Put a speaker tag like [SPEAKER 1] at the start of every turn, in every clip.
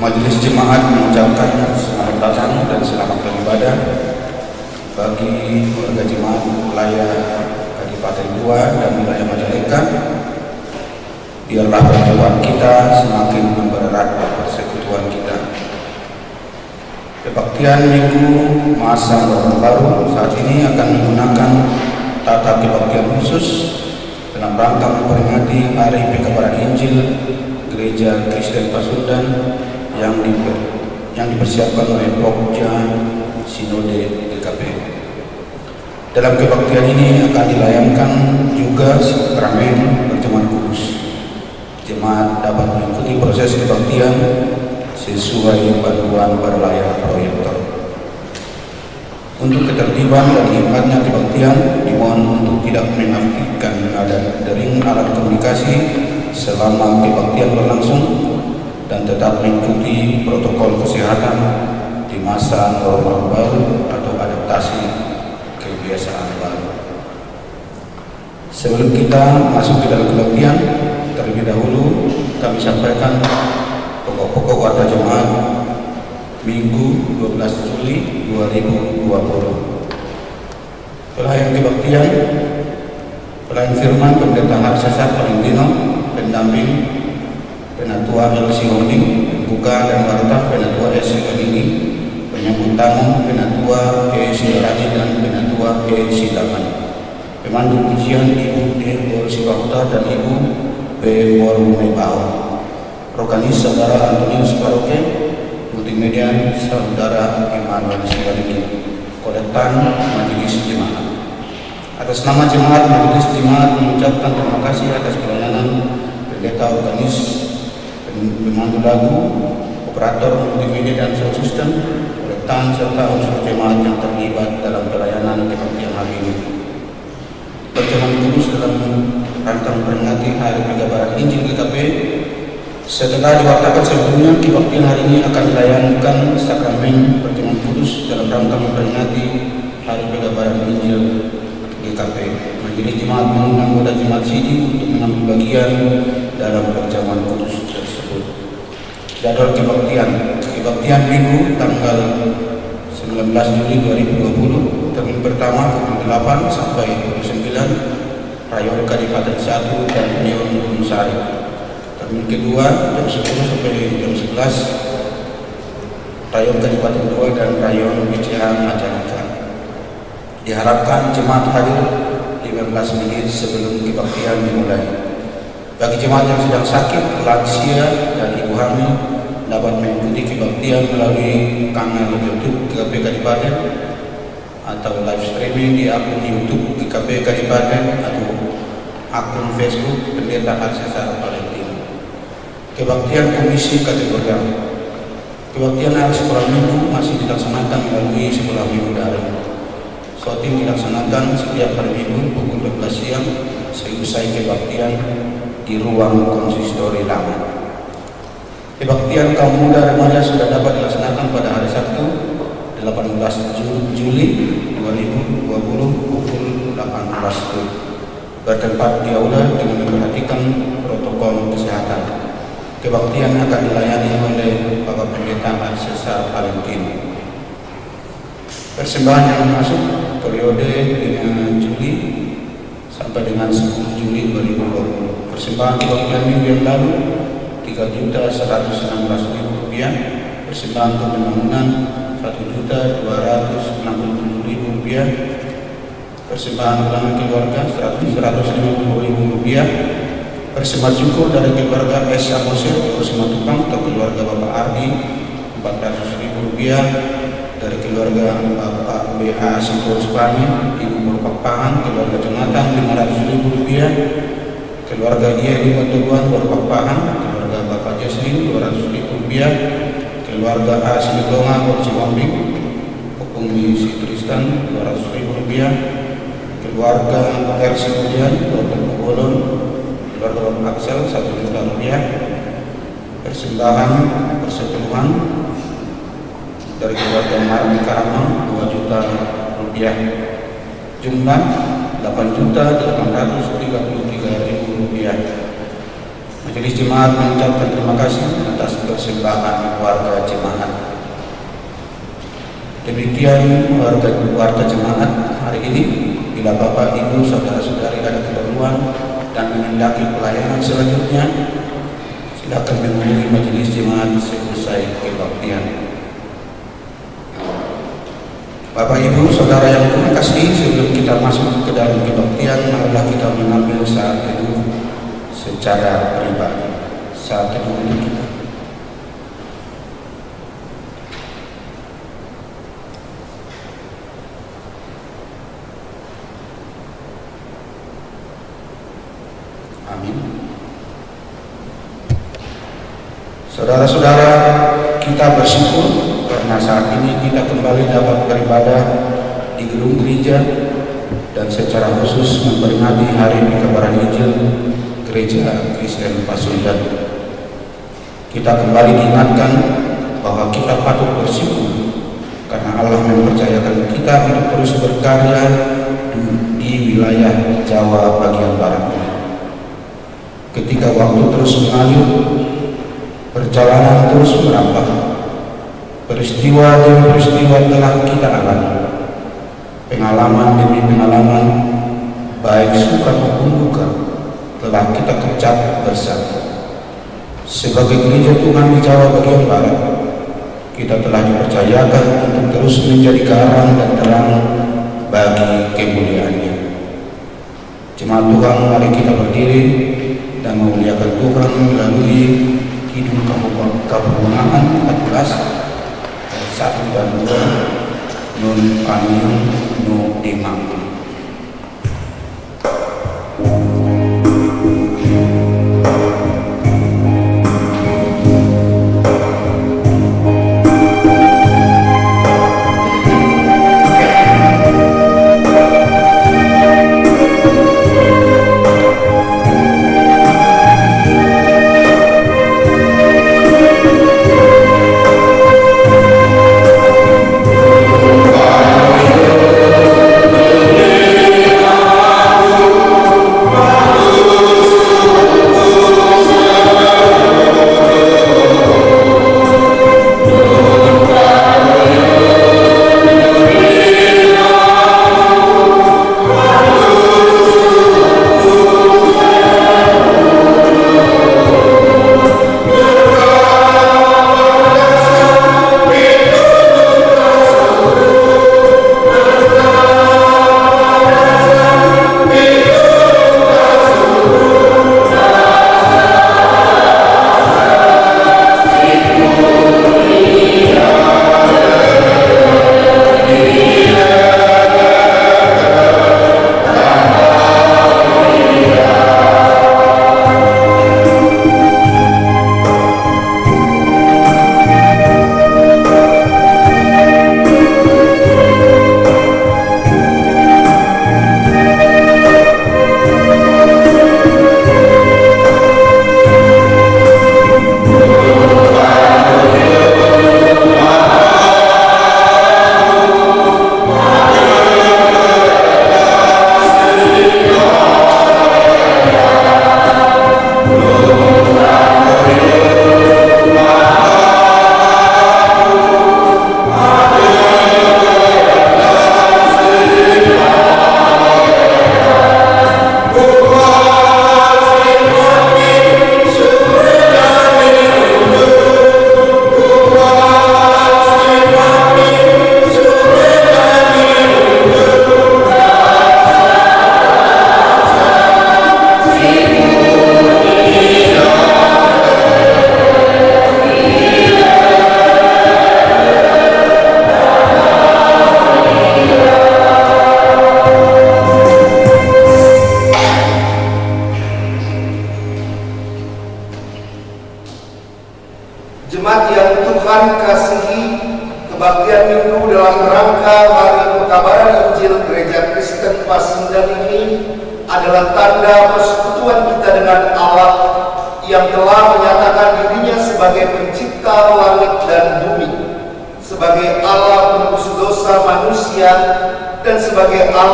[SPEAKER 1] Majelis Jemaat mengucapkan selamat datang dan selamat beribadah bagi warga jemaat wilayah Kadipaten Tua dan wilayah Majalengka. Biarlah perjuangan kita semakin mempererat persekutuan kita. Kebaktian Minggu Masa Normal Baru saat ini akan menggunakan tata kebaktian khusus dalam rangka memperingati Hari Pekabaran Injil Gereja Kristen Pasundan yang dipersiapkan oleh Pokja Sinode GKP. Dalam kebaktian ini akan dilayangkan juga sakramen perjamuan kudus. Jemaat dapat mengikuti proses kebaktian sesuai panduan berlayar proyektor. Untuk ketertiban dan hikmatnya kebaktian, dimohon untuk tidak mengaktifkan nada dering alat komunikasi selama kebaktian berlangsung dan tetap mengikuti protokol kesehatan di masa normal baru atau adaptasi kebiasaan baru. Sebelum kita masuk ke dalam kebaktian, terlebih dahulu kami sampaikan pokok-pokok warta jemaat Minggu 12 Juli 2020. Pelayan kebaktian, pelayan firman Pendeta Harsasar Valentino, pendamping Penatua LC Holding, pembuka dan warta Penatua SC Kediri, penyambut tamu Penatua EC Radi dan Penatua EC Taman, pemandu pujian Ibu D. Bolsipahuta dan Ibu B. Borumebao, Rokanis Saudara Antonius Paroke, multimedia Saudara Emmanuel Sigaliki, kolektan Majelis Jemaat. Atas nama Jemaat, Majelis Jemaat mengucapkan terima kasih atas pelayanan pendeta organis, pemandu lagu, operator multimedia dan sound system, kolektan serta unsur jemaat yang terlibat dalam pelayanan kebaktian hari ini. Perjamuan kudus dalam rangka memperingati Hari Pekabaran Injil GKP. Setelah diwartakan sebelumnya, kebaktian hari ini akan dilayangkan sakramen perjamuan kudus dalam rangka memperingati Hari Pekabaran Injil GKP. Majelis Jemaat mengundang anggota jemaat sini untuk mengambil bagian dalam perjamuan kudus tersebut. Jadwal kebaktian Minggu tanggal 19 Juli 2020, termin pertama pukul 8 sampai pukul 9, Rayon Kadipaten 1 dan Rayon Gunung Sari. Termin kedua jam 10 sampai jam 11, Rayon Kadipaten 2 dan Rayon BCH Majalengka. Diharapkan jemaat hadir 15 menit sebelum kebaktian dimulai. Bagi jemaat yang sedang sakit, lansia, dan ibu hamil dapat mengikuti kebaktian melalui kanal YouTube GKP Kadipaten atau live streaming di akun YouTube GKP Kadipaten atau akun Facebook Pendeta Harsasar Valentino. Kebaktian Komisi Kategorial. Kebaktian hari sekolah minggu masih dilaksanakan melalui sekolah minggu daring. Shooting dilaksanakan setiap hari Minggu pukul 12 siang seusai kebaktian di ruang konsistori lama. Kebaktian kaum muda remaja sudah dapat dilaksanakan pada hari Sabtu 18 Juli 2020 pukul 18 bertempat di aula dengan memperhatikan protokol kesehatan. Kebaktian akan dilayani oleh Bapak Pendeta Harsasar Valentino. Persembahan yang masuk periode dengan Juli sampai dengan 10 Juli 2020. Persembahan kebaktian minggu yang lalu Rp3.116.000, persembahan untuk pembangunan Rp1.267.000, persembahan ulangan keluarga Rp150.000, persembahan syukur dari keluarga S. Samosir Simatupang atau keluarga Bapak Ardi Rp400.000, dari keluarga Bapak B.A. Singkol-Spani Ibu Berpakpahan, keluarga Jonathan Rp500.000, keluarga Yeli Batuan Berpakpahan, keluarga Bapak Jesslin Rp200.000, keluarga A. Sinidonga Ciwambing Pukumi Si Tristan Rp200.000, keluarga R. Simudian Bolon, keluarga Bapak Aksel Rp1 juta, persembahan persepuluhan dari keluarga Marmi Karamang Rp2 juta, jumlah Rp8.833.000. Majelis Jemaat mengucapkan terima kasih atas persembahan warga jemaat. Demikian warga jemaat hari ini. Bila Bapak, Ibu, Saudara-saudari ada keperluan dan menghendaki pelayanan selanjutnya, silakan menghubungi Majelis Jemaat selesai kebaktian. Bapak, Ibu, Saudara yang terkasih, sebelum kita masuk ke dalam kebaktian, marilah kita mengambil saat teduh secara pribadi. Saat teduh untuk kita. Amin. Saudara-saudara, kita bersyukur karena saat ini kita kembali dapat beribadah di gedung gereja dan secara khusus memperingati Hari Pekabaran Injil Gereja Kristen Pasundan. Kita kembali diingatkan bahwa kita patut bersyukur karena Allah mempercayakan kita untuk terus berkarya di wilayah Jawa bagian barat ini. Ketika waktu terus mengalir, perjalanan terus merambah, peristiwa demi peristiwa telah kita alami, pengalaman demi pengalaman, baik suka maupun duka, telah kita kecap bersama. Sebagai gereja Tuhan di Jawa bagian barat, kita telah dipercayakan untuk terus menjadi garam dan terang bagi kemuliaan-Nya. Jemaat Tuhan, mari kita berdiri dan memuliakan Tuhan melalui Kidung Kabungan 14 ayat 1 dan 2, Nun Paniun Nu Dimang.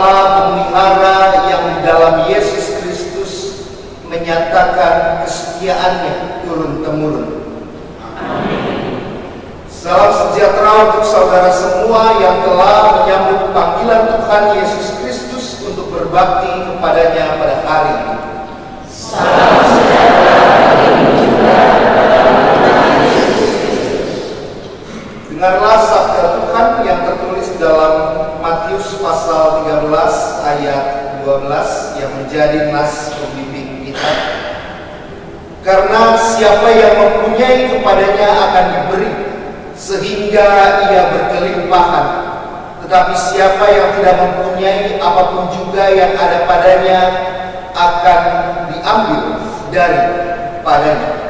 [SPEAKER 2] Allah pemelihara yang di dalam Yesus Kristus menyatakan kesetiaan kesetiaannya turun-temurun. Salam sejahtera untuk saudara semua yang telah menyambut panggilan Tuhan Yesus Kristus untuk berbakti kepadanya pada hari ini.
[SPEAKER 3] Salam sejahtera juga kepada Tuhan Yesus Kristus.
[SPEAKER 2] Dengarlah sabda Tuhan yang tertulis dalam Matius pasal 13 ayat 12 yang menjadi nas pembimbing kita. Karena siapa yang mempunyai kepadanya akan diberi, sehingga ia berkelimpahan. Tetapi siapa yang tidak mempunyai, apapun juga yang ada padanya akan diambil daripadanya.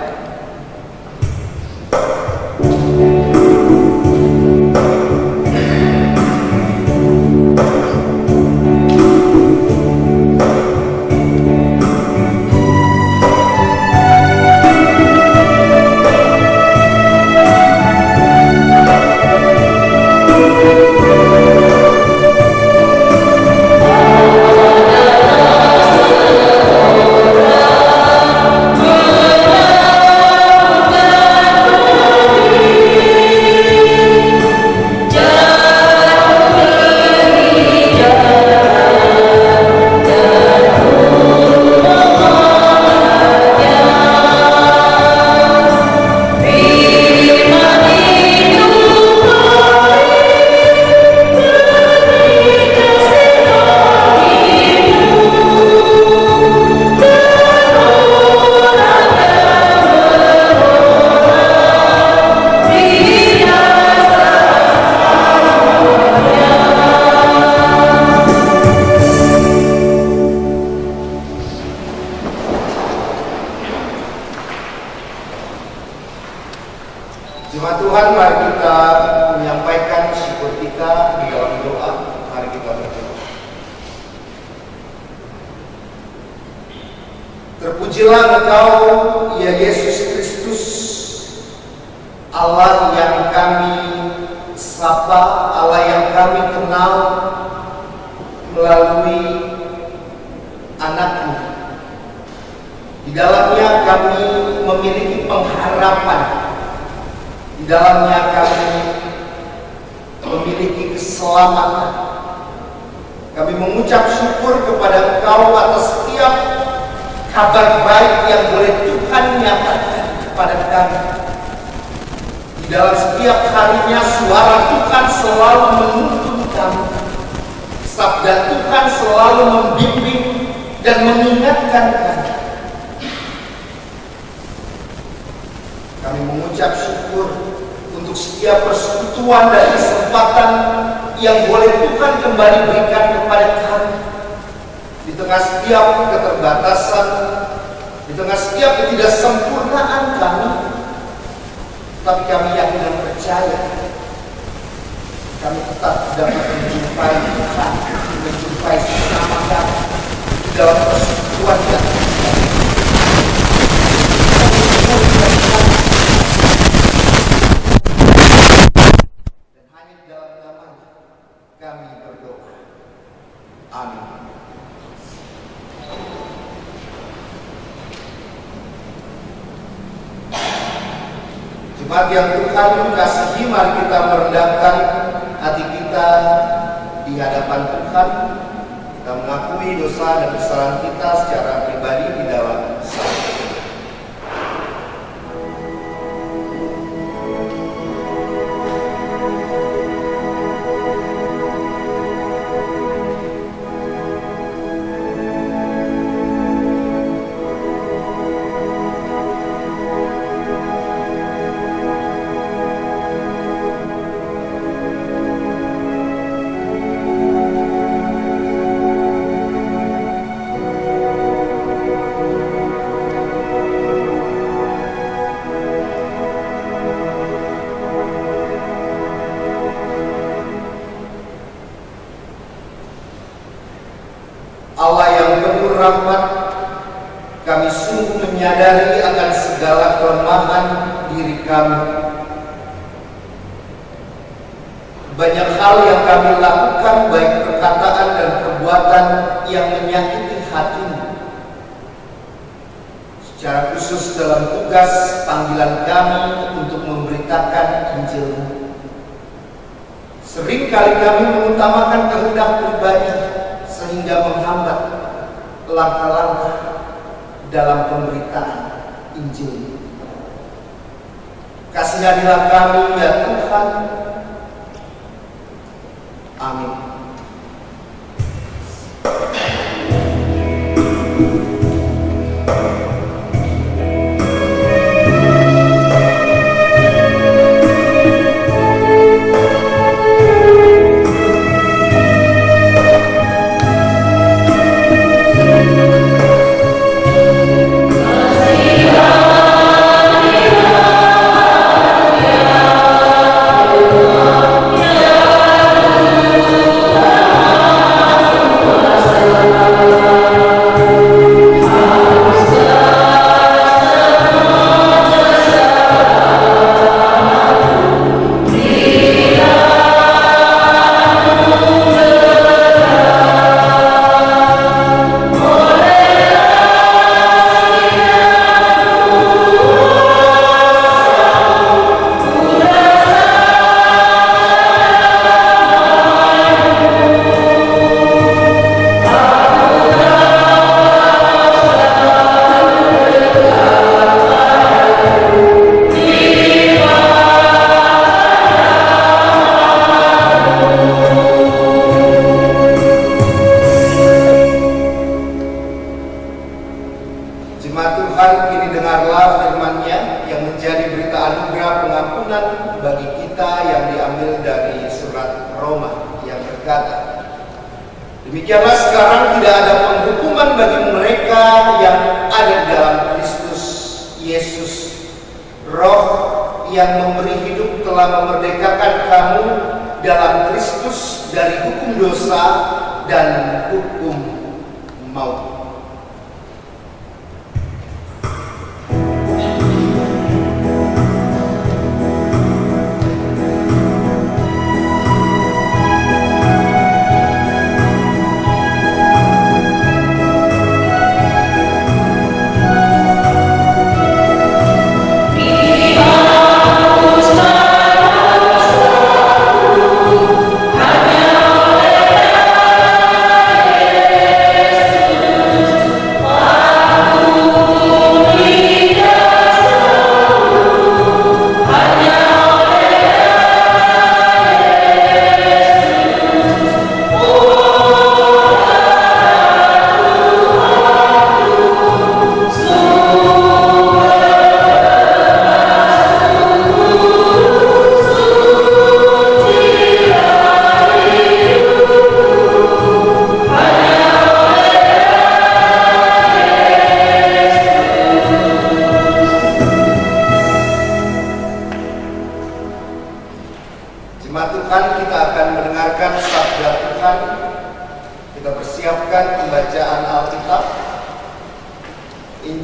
[SPEAKER 2] Jemaat Tuhan, mari kita menyampaikan syukur kita di dalam doa. Mari kita berdoa. Terpujilah Engkau, ya Yesus Kristus, Allah yang kami sapa, Allah yang kami kenal melalui anak-Mu. Di dalamnya kami memiliki pengharapan. Di dalamnya kami memiliki keselamatan. Kami mengucap syukur kepada Engkau atas setiap kabar baik yang boleh Tuhan nyatakan kepada kami. Di dalam setiap harinya suara Tuhan selalu menuntun kami. Sabda Tuhan selalu membimbing dan mengingatkan kami. Kami mengucap syukur untuk setiap persekutuan dan kesempatan yang boleh Tuhan kembali berikan kepada kami. Di tengah setiap keterbatasan, di tengah setiap ketidaksempurnaan kami, tapi kami yakin dan percaya kami tetap dapat menjumpai Tuhan, menjumpai sesama kami di dalam persekutuan yang kami berdoa. Amin. Jemaat yang Tuhan kasihi, mari kita merendahkan hati kita di hadapan Tuhan. Kita mengakui dosa dan kesalahan kita secara pribadi di dalam saat. Allah yang penuh rahmat, kami sungguh menyadari akan segala kelemahan diri kami. Banyak hal yang kami lakukan, baik perkataan dan perbuatan yang menyakiti hati-Mu. secara khusus dalam tugas panggilan kami untuk memberitakan Injil-Mu. Seringkali kami mengutamakan kehendak pribadi sehingga menghambat langkah-langkah dalam pemberitaan Injil. Kasihanilah kami ya Tuhan. Amin.
[SPEAKER 3] Demikianlah sekarang tidak ada penghukuman bagi mereka yang ada di dalam Kristus Yesus. Roh yang memberi hidup telah memerdekakan kamu dalam Kristus dari hukum dosa dan hukum maut.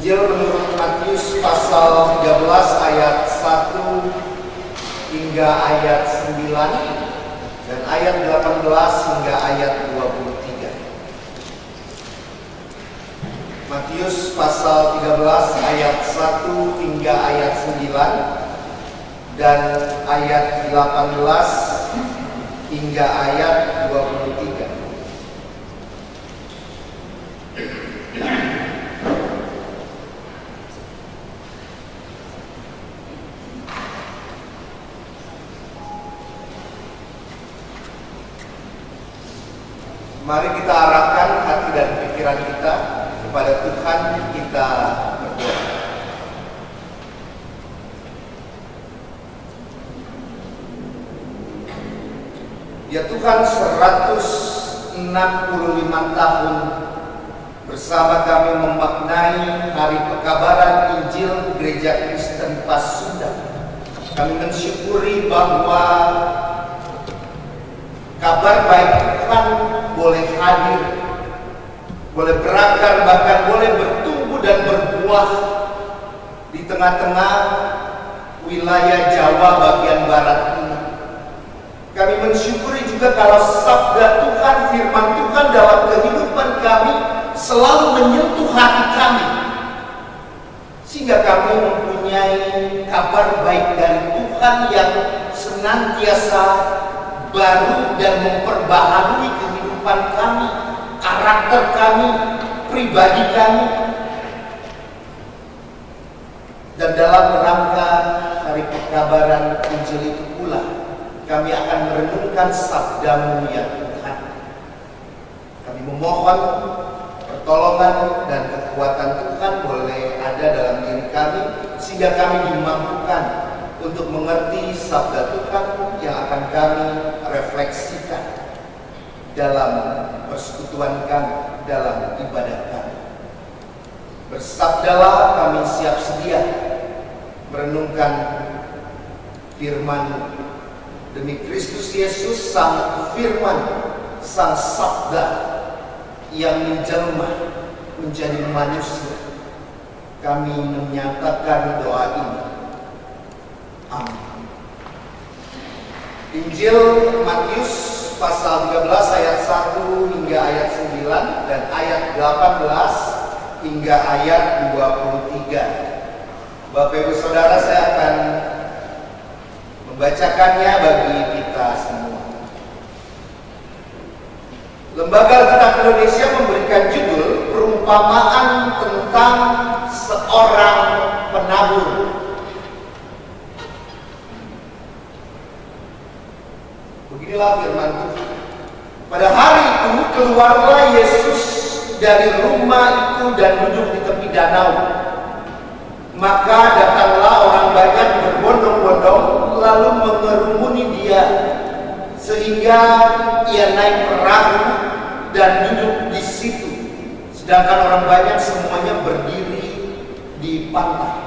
[SPEAKER 2] Injil menurut Matius pasal 13 ayat 1 hingga ayat 9 dan ayat 18 hingga ayat 23. Matius pasal 13 ayat 1 hingga ayat 9 dan ayat 18 hingga ayat 23. Mari kita arahkan hati dan pikiran kita kepada Tuhan, kita berdoa. Ya Tuhan, 165 tahun bersama kami memaknai hari pekabaran Injil Gereja Kristen Pasundan. Kami mensyukuri bahwa kabar baik Tuhan boleh hadir, boleh berakar, bahkan boleh bertumbuh dan berbuah di tengah-tengah wilayah Jawa bagian barat ini. Kami mensyukuri juga kalau sabda Tuhan, firman Tuhan dalam kehidupan kami selalu menyentuh hati kami. sehingga kami mempunyai kabar baik dari Tuhan yang senantiasa baru dan memperbaharui kehidupan kami, karakter kami, pribadi kami. Dan dalam rangka hari pekabaran Injil itu pula, kami akan merenungkan sabda-Mu ya Tuhan. Kami memohon pertolongan dan kekuatan Tuhan boleh ada dalam diri kami, sehingga kami dimampukan untuk mengerti sabda Tuhan yang akan kami refleksikan dalam persekutuan kami, dalam ibadah kami. Bersabdalah, kami siap sedia merenungkan firman demi Kristus Yesus, Sang Firman, Sang Sabda yang menjelma menjadi manusia. Kami menyatakan doa ini. Amin. Injil Matius pasal 13 ayat 1 hingga ayat 9 dan ayat 18 hingga ayat 23. Bapak Ibu Saudara, saya akan membacakannya bagi kita semua. Lembaga Alkitab Indonesia memberikan judul perumpamaan tentang seorang penabur. Beginilah firman Tuhan. Pada hari itu keluarlah Yesus dari rumah itu dan duduk di tepi danau. Maka datanglah orang banyak berbondong-bondong lalu mengerumuni dia, sehingga ia naik perahu dan duduk di situ, sedangkan orang banyak semuanya berdiri di pantai.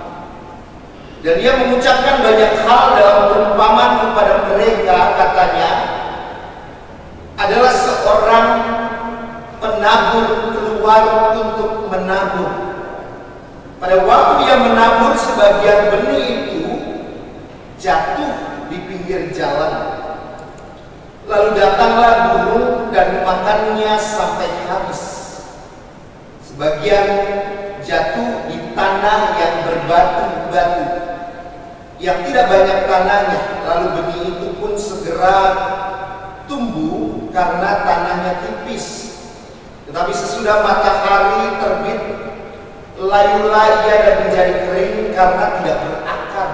[SPEAKER 2] Dan ia mengucapkan banyak hal dalam perumpamaan kepada mereka. Katanya, adalah seorang penabur keluar untuk menabur. Pada waktu ia menabur, sebagian benih itu jatuh di pinggir jalan. Lalu datanglah burung dan makannya sampai habis. Sebagian jatuh di tanah yang berbatu-batu, yang tidak banyak tanahnya. Lalu benih itu pun segera tumbuh karena tanahnya tipis. Tetapi sesudah matahari terbit, layulah ia dan menjadi kering karena tidak berakar.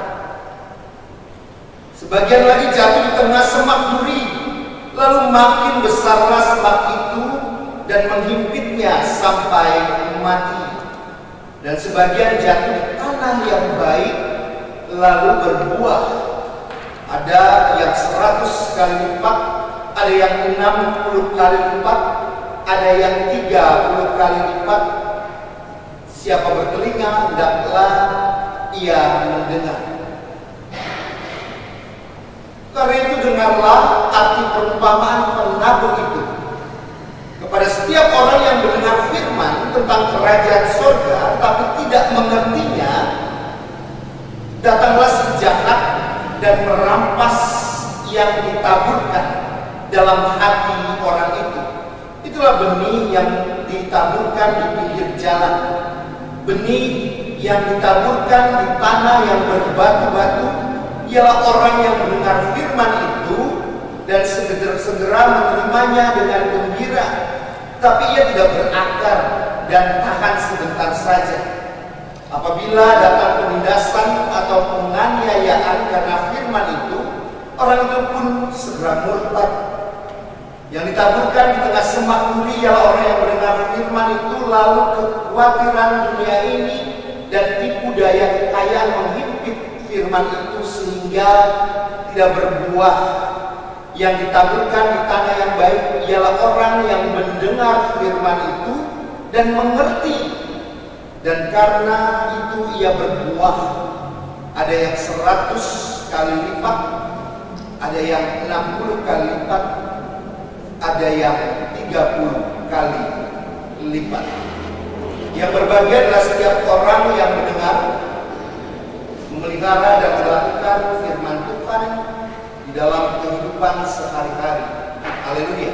[SPEAKER 2] Sebagian lagi jatuh di tengah semak duri, lalu makin besarlah semak itu dan menghimpitnya sampai mati. Dan sebagian jatuh di tanah yang baik, lalu berbuah. Ada yang 100 kali lipat, ada yang 60 kali lipat, ada yang 30 kali lipat. Siapa bertelinga, hendaklah ia mendengar. Karena itu dengarlah arti perumpamaan penabur itu. Kepada setiap orang yang mendengar firman tentang kerajaan surga tapi tidak mengertinya, datanglah si jahat dan merampas yang ditaburkan dalam hati orang itu. Itulah benih yang ditaburkan di pinggir jalan. Benih yang ditaburkan di tanah yang berbatu-batu ialah orang yang mendengar firman itu dan segera menerimanya dengan gembira, tapi ia tidak berakar dan tahan sebentar saja. Apabila datang penindasan atau penganiayaan karena firman itu, orang itu pun segera murtad. Yang ditaburkan di tengah semak duri ialah orang yang mendengar firman itu, lalu kekhawatiran dunia ini dan tipu daya kekayaan menghimpit firman itu sehingga tidak berbuah. Yang ditaburkan di tanah yang baik ialah orang yang mendengar firman itu dan mengerti, dan karena itu ia berbuah. Ada yang 100 kali lipat, ada yang 60 kali lipat, ada yang 30 kali lipat. Yang berbahagia adalah setiap orang yang mendengar, memelihara dan melakukan firman Tuhan di dalam kehidupan sehari-hari. Haleluya.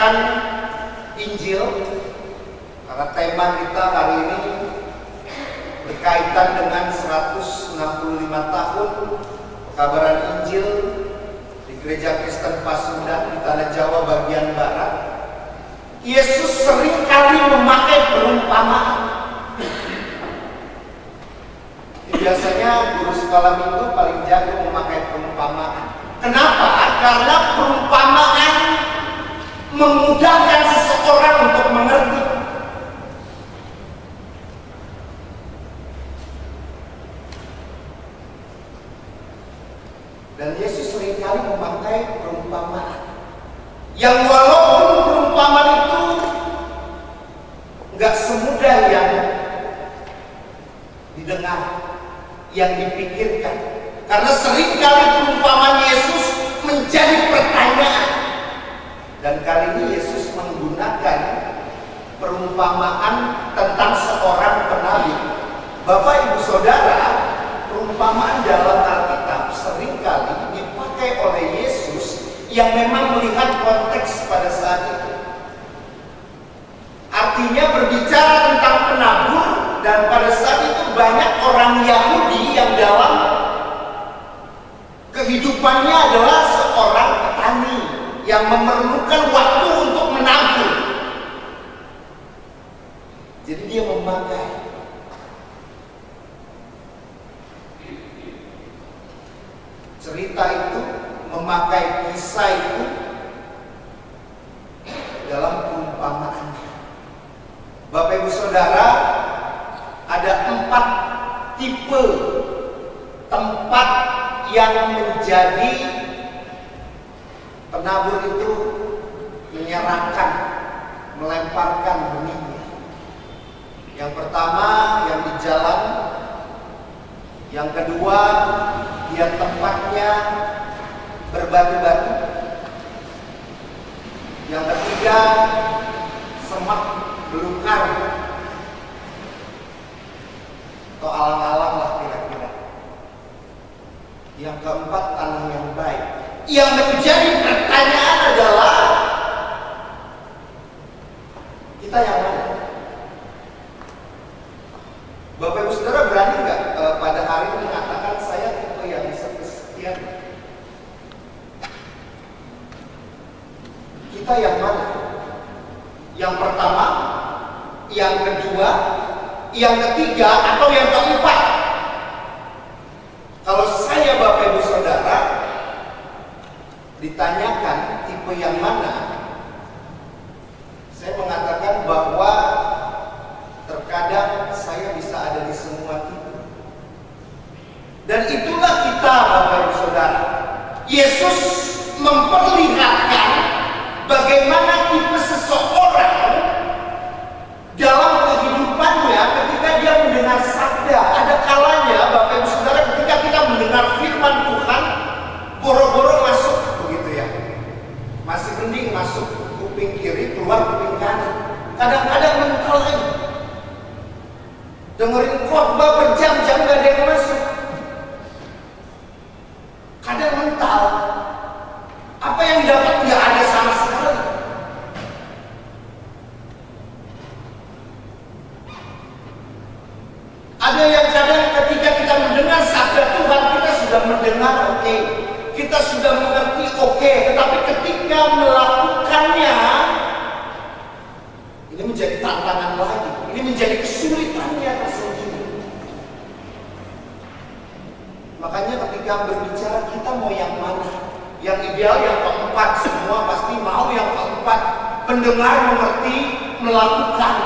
[SPEAKER 2] membacakan Injil, karena tema kita hari ini berkaitan dengan 165 tahun pekabaran Injil di Gereja Kristen Pasundan di Tanah Jawa bagian Barat. Yesus seringkali memakai perumpamaan. Biasanya guru sekolah minggu paling jago memakai perumpamaan. Kenapa? Karena perumpamaan memudahkan seseorang untuk mengerti. Dan Yesus seringkali memakai perumpamaan yang walaupun perumpamaan itu nggak semudah yang didengar, yang dipikirkan, karena seringkali perumpamaan Yesus menjadi pertanyaan. Dan kali ini Yesus menggunakan perumpamaan tentang seorang penabi. Bapak Ibu Saudara, perumpamaan dalam Alkitab seringkali dipakai oleh Yesus yang memang melihat konteks pada saat itu. Artinya berbicara tentang penabur, dan pada saat itu banyak orang Yahudi yang dalam kehidupannya adalah seorang petani yang memerlukan waktu untuk menabur. Jadi dia memakai cerita itu, memakai kisah itu dalam perumpamaannya. Bapak Ibu Saudara, ada 4 tipe tempat yang menjadi penabur itu menyerahkan, melemparkan benihnya. Yang pertama yang di jalan, yang kedua dia tempatnya berbatu-batu, yang ketiga semak belukar atau alang-alang lah kira-kira, yang keempat tanah yang baik. Yang menjadi pertanyaan adalah kita yang mana? Bapak Ibu Saudara berani nggak pada hari ini mengatakan saya tipe yang bisa kesekian? Kita yang mana? Yang pertama, yang kedua, yang ketiga, atau yang keempat? Kalau saya Bapak Ibu Saudara ditanyakan tipe yang mana, saya mengatakan bahwa terkadang saya bisa ada di semua tipe. Dan itulah kita Bapak Ibu Saudara. Yesus memperlihatkan bagaimana tipe seseorang dalam kehidupannya ketika dia mendengar sabda. Ada kalanya Bapak Ibu Saudara ketika kita mendengar firman Tuhan, boro-boro masuk begitu ya. Masih mending masuk kuping kiri, keluar kuping kanan. Kadang-kadang mental lagi. Dengerin khotbah berjam-jam gak ada yang masuk. Kadang mental. Apa yang didapat tidak ada sama sekali. Ada yang kadang ketika kita mendengar sabda Tuhan, kita sudah mendengar oke, kita sudah mengerti oke, tetapi ketika melakukannya, ini menjadi tantangan lagi, ini menjadi kesulitannya tersendiri. Makanya ketika berbicara kita mau yang mana? Yang ideal yang keempat, semua pasti mau yang keempat. Mendengar, mengerti, melakukan.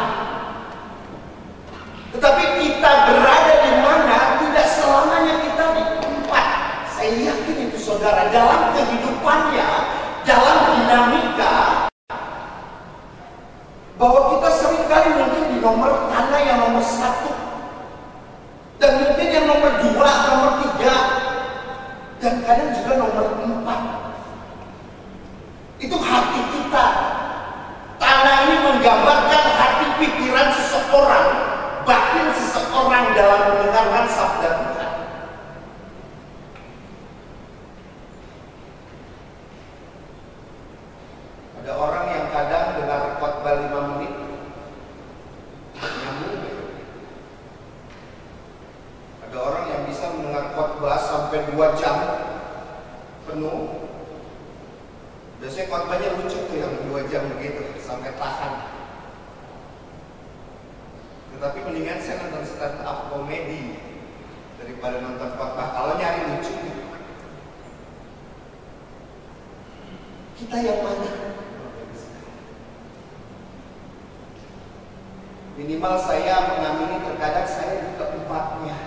[SPEAKER 2] Tetapi kita berada di mana tidak selamanya kita di tempat. Saya yakin itu saudara, dalam kehidupannya, dalam dinamika, bahwa kita seringkali mungkin di nomor tanah yang nomor 1, dan mungkin yang nomor 2, nomor 3, dan kadang juga nomor 4. Itu hati kita. Tanah ini menggambarkan hati pikiran seseorang, batin seseorang dalam mendengarkan sabda Tuhan. Ada orang yang kadang saya khotbahnya lucu tuh yang 2 jam begitu sampai tahan. Tetapi mendingan saya nonton stand up komedi daripada nonton khotbah kalau nyari lucu. Kita yang mana? Minimal saya mengamini terkadang saya di keempatnya.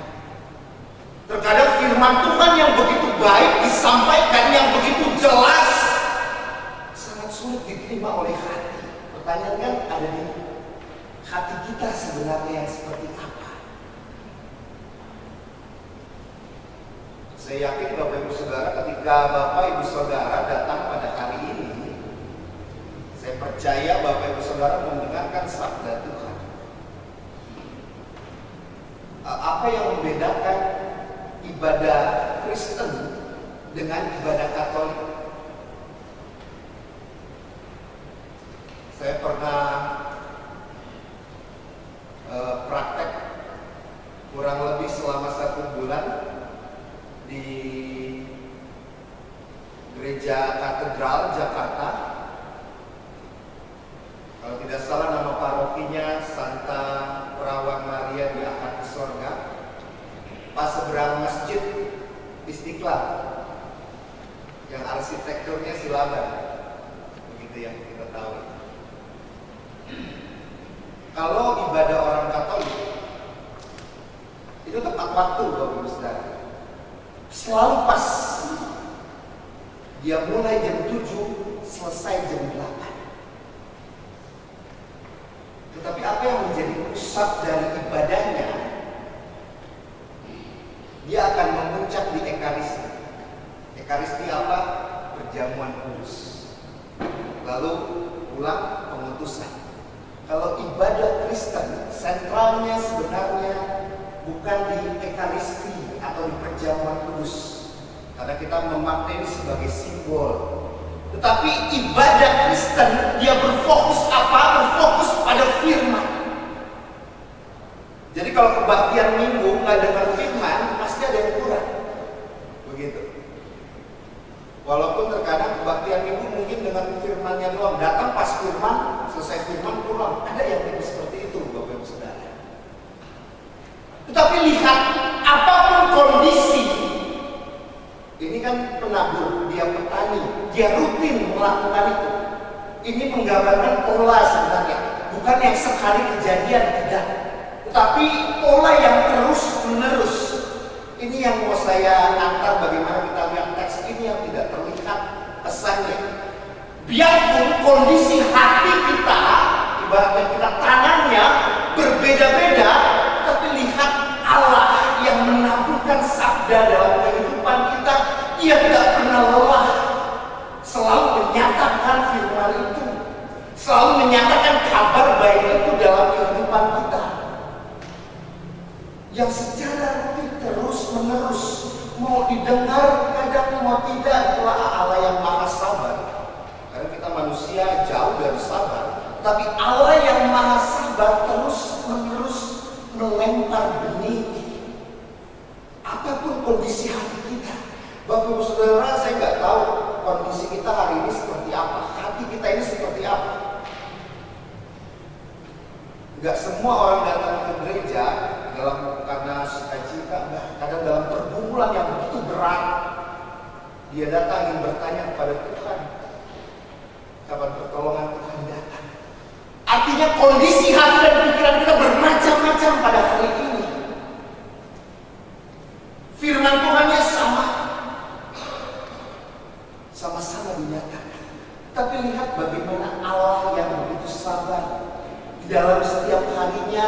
[SPEAKER 2] Terkadang firman Tuhan yang begitu baik disampaikan, yang begitu jelas, sangat sulit diterima oleh hati. Pertanyaan kan ada di hati kita sebenarnya yang seperti apa? Saya yakin Bapak Ibu Saudara, ketika Bapak Ibu Saudara datang pada hari ini, saya percaya Bapak Ibu Saudara mendengarkan sabda Tuhan. Apa yang membedakan ibadah Kristen dengan ibadah Katolik? Saya pernah praktek kurang lebih selama 1 bulan di Gereja Katedral Jakarta. Kalau tidak salah nama parokinya Santa Perawang Maria di Akad Sorga, pas seberang Masjid Istiqlal yang arsitekturnya Silaban, begitu yang kita tahu. Kalau ibadah orang Katolik itu tepat waktu, Bapak Ibu Saudara. Selalu pas. Dia mulai jam 7, selesai jam 8. Tetapi apa yang menjadi pusat dari ibadahnya? Dia akan memuncak di Ekaristi. Ekaristi apa? Perjamuan kudus. Lalu pulang pengutusan. Kalau ibadah Kristen, sentralnya sebenarnya bukan di Ekaristi atau di perjamuan kudus, karena kita memaknai sebagai simbol. Tetapi ibadah Kristen, dia berfokus apa? Berfokus pada firman. Jadi kalau kebaktian minggu nggak dengar firman, pasti ada yang kurang. Begitu. Walaupun terkadang kebaktian minggu mungkin dengan firmannya doang, datang pas firman, selesai firman pulang. Ada yang tidak seperti itu, Bapak Ibu Saudara. Tetapi lihat, apapun kondisi, ini kan penabur, dia petani, dia rutin melakukan itu. Ini menggambarkan pola sebenarnya, bukan yang sekali kejadian, tidak. Tetapi pola yang terus menerus. Ini yang mau saya angkat, bagaimana kita lihat teks ini yang tidak terlihat pesannya. Biarpun kondisi hati kita, ibaratnya kita tangannya berbeda-beda, tapi lihat Allah yang menaburkan sabda dalam kehidupan kita. Ia tidak pernah lelah, selalu menyatakan firman itu, selalu menyatakan kabar baik itu dalam kehidupan kita, yang secara rutin terus menerus, mau didengar kadang mau tidak. Itulah Allah yang maha sabar. Karena kita manusia jauh dari sabar, tapi Allah yang maha sabar terus menerus melempar benih. Apapun kondisi hati kita, Bapak Ibu Saudara, saya nggak tahu kondisi kita hari ini seperti apa, hati kita ini seperti apa. Nggak semua orang datang ke gereja karena sukacita, kadang dalam pergumulan yang begitu berat. Dia datang ingin bertanya kepada Tuhan, kapan pertolongan Tuhan datang. Artinya kondisi hati dan pikiran kita bermacam-macam pada hari ini. Firman Tuhannya sama-sama dinyatakan. Tapi lihat bagaimana Allah yang begitu sabar di dalam setiap harinya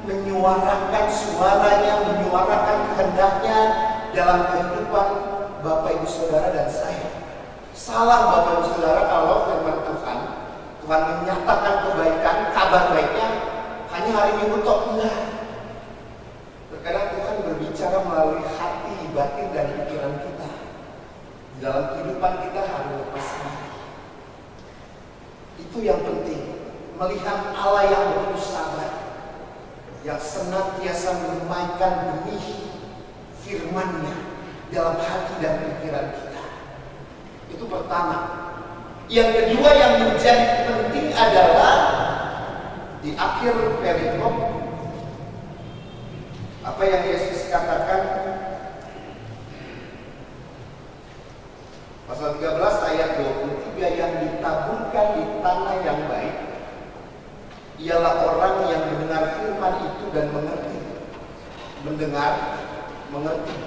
[SPEAKER 2] menyuarakan suaranya, menyuarakan kehendaknya dalam kehidupan Bapak Ibu Saudara dan saya. Salah Bapak Ibu Saudara kalau firman Tuhan menyatakan kebaikan, kabar baiknya hanya hari Minggu toh, enggak. Terkadang Tuhan berbicara melalui hati, batin dan pikiran kita dalam kehidupan kita hari lepas hari. Itu yang penting, melihat Allah yang begitu sabar, yang senantiasa menyampaikan benih firman-Nya dalam hati dan pikiran kita. Itu pertama. Yang kedua yang menjadi penting adalah di akhir perikop apa yang Yesus katakan pasal 13 ayat 23, yang ditaburkan di tanah yang baik ialah orang yang mendengar firman itu dan mengerti. Mendengar, mengerti.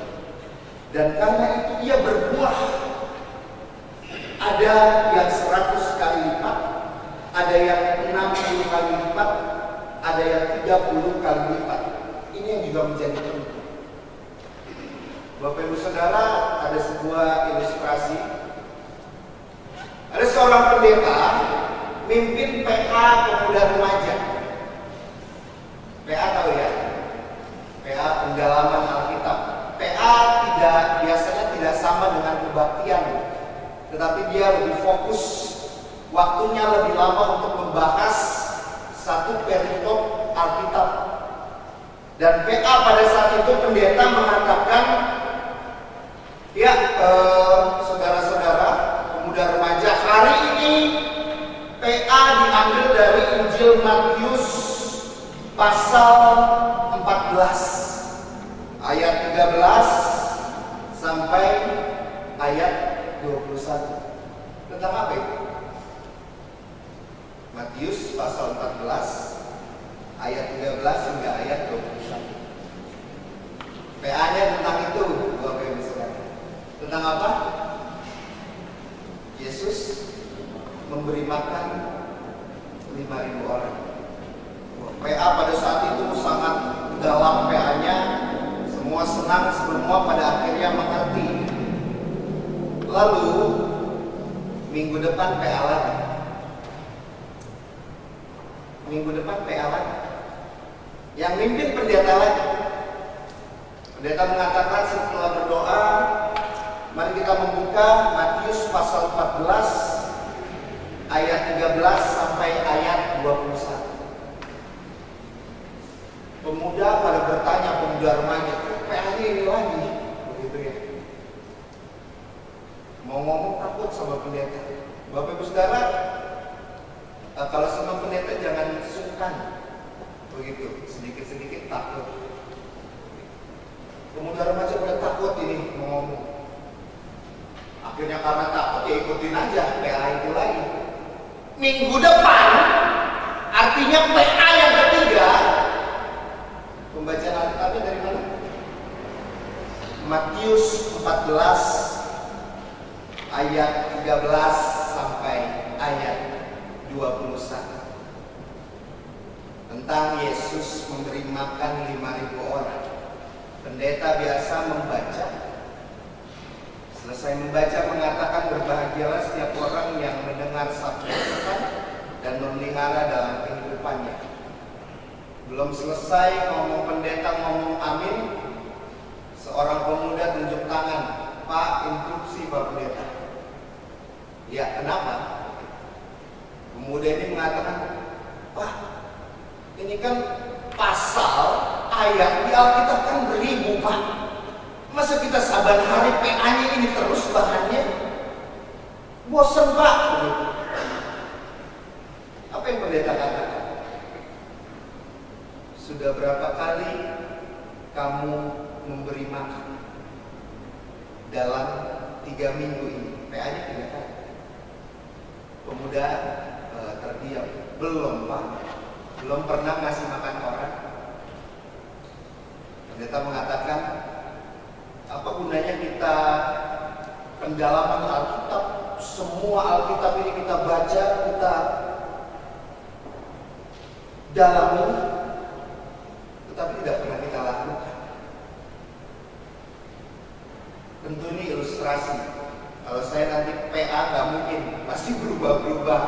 [SPEAKER 2] Dan karena itu ia berbuah. Ada yang 100 kali lipat, ada yang 60 kali lipat, ada yang 30 kali lipat. Ini yang juga menjadi penting. Bapak Ibu Saudara, ada sebuah ilustrasi. Ada seorang pendeta mimpin PA pemuda remaja. PA tahu ya? PA pendalaman Alkitab. PA biasanya tidak sama dengan kebaktian, tetapi dia lebih fokus, waktunya lebih lama untuk membahas satu perikop Alkitab. Dan PA pada saat itu pendeta mengatakan, ya saudara-saudara pemuda remaja, hari ini PA diambil dari Injil Matius pasal 14 ayat 13 sampai ayat 21. Tentang apa itu? Matius pasal 14 ayat 13 hingga ayat 21. PA-nya tentang itu, Bapak Ibu Saudara. Tentang apa? Yesus memberi makan 5.000 orang. PA pada saat itu sangat dalam PA-nya, semua senang, semua pada akhirnya mengerti. Lalu minggu depan PA lagi. Minggu depan PA lagi. Yang mimpin pendeta lagi. Pendeta mengatakan setelah berdoa, mari kita membuka Matius pasal 14 ayat 13 sampai ayat 21. Pemuda pada bertanya, pemuda remaja, PA-nya ini lagi, begitu ya. Mau ngomong takut sama pendeta. Bapak Ibu Saudara, kalau sama pendeta jangan sungkan, begitu, sedikit-sedikit takut. Pemuda remaja pada takut ini mau ngomong. Akhirnya karena takut ya ikutin aja PA itu lagi. Minggu depan, artinya PA yang ketiga. Pembacaan Alkitabnya dari mana? Matius 14 ayat 13 sampai ayat 21. Tentang Yesus memberi makan 5.000 orang. Pendeta biasa membaca. Selesai membaca mengatakan, berbahagialah setiap orang yang mendengar sabda Tuhan dan memelihara dalam kehidupannya. Belum selesai ngomong pendeta ngomong amin, seorang pemuda tunjuk tangan, Pak, instruksi Pak Pendeta. Ya, kenapa? Pemuda ini mengatakan, Pak, ini kan pasal ayat di Alkitab kan beribu, Pak. Masa kita saban hari PA-nya ini terus bahannya? Bosan, Pak. Apa yang pendeta katakan? Sudah berapa kali kamu memberi makan dalam 3 minggu ini? PA-nya 3 kali. Pemuda terdiam. Belum, Pak. Belum pernah ngasih makan orang. Pendeta mengatakan, apa gunanya kita pendalaman Alkitab? Semua Alkitab ini kita baca, kita dalami, tetapi tidak pernah kita lakukan. Tentu ini ilustrasi. Kalau saya nanti PA nggak mungkin, pasti berubah-berubah.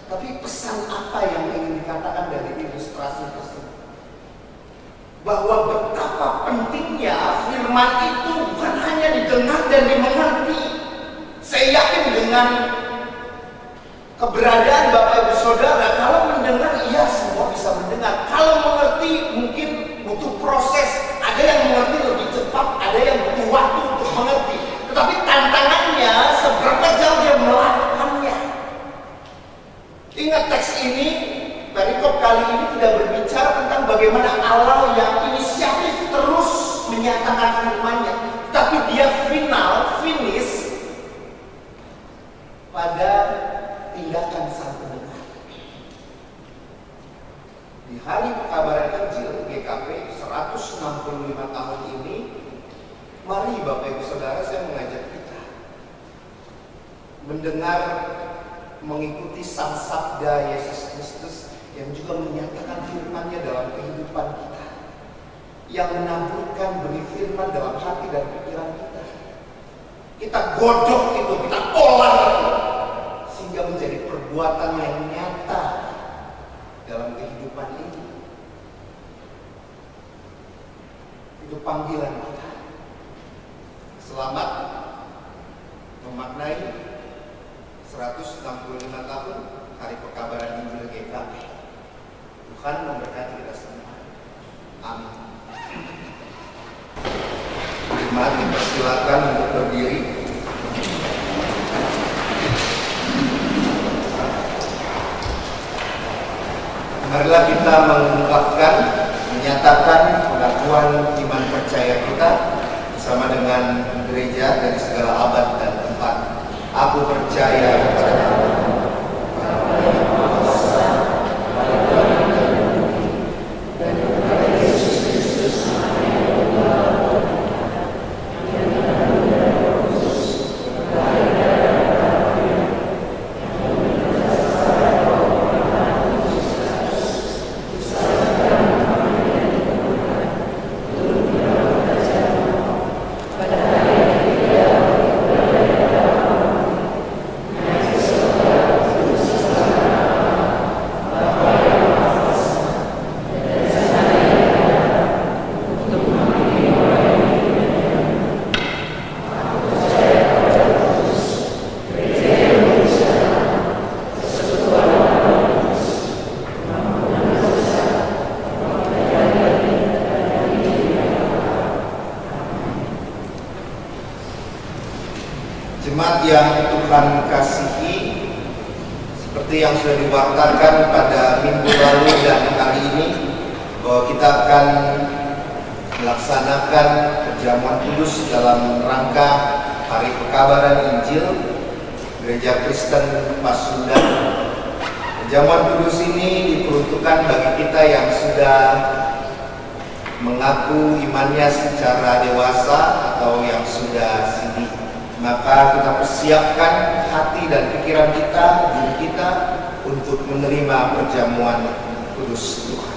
[SPEAKER 2] Tapi pesan apa yang ingin dikatakan dari ilustrasi tersebut? Bahwa betapa pentingnya firman itu bukan hanya didengar dan dimengerti. Saya yakin dengan keberadaan Bapak Ibu Saudara, kalau mendengar, iya semua bisa mendengar. Kalau mengerti mungkin butuh proses. Ada yang mengerti lebih cepat, ada yang butuh waktu untuk mengerti. Tetapi tantangannya seberapa jauh dia melakukannya. pada tindakan sang pendengar. Di hari pekabaran Injil GKP 165 tahun ini, mari Bapak Ibu Saudara, saya mengajak kita mendengar, mengikuti sang sabda Yesus Kristus yang juga menyatakan firman-Nya dalam kehidupan kita, yang menaburkan benih firman dalam hati dan pikiran kita. Kita godok itu, kita olah itu, sehingga menjadi perbuatan yang nyata dalam kehidupan ini. Itu panggilan kita. Selamat memaknai 165 tahun Hari Pekabaran Injil GKP. Tuhan memberkati kita semua. Amin. Mari persilakan untuk berdiri. Marilah kita mengungkapkan, menyatakan pengakuan iman percaya kita bersama dengan gereja dari segala abad dan tempat. Aku percaya kepada yang Tuhan kasihi, seperti yang sudah diwartakan pada minggu lalu dan hari ini, bahwa kita akan melaksanakan perjamuan kudus dalam rangka Hari Pekabaran Injil Gereja Kristen Pasundan. Perjamuan kudus ini diperuntukkan bagi kita yang sudah mengaku imannya secara dewasa atau yang sudah sini. Maka kita persiapkan hati dan pikiran kita, diri kita untuk menerima perjamuan kudus Tuhan.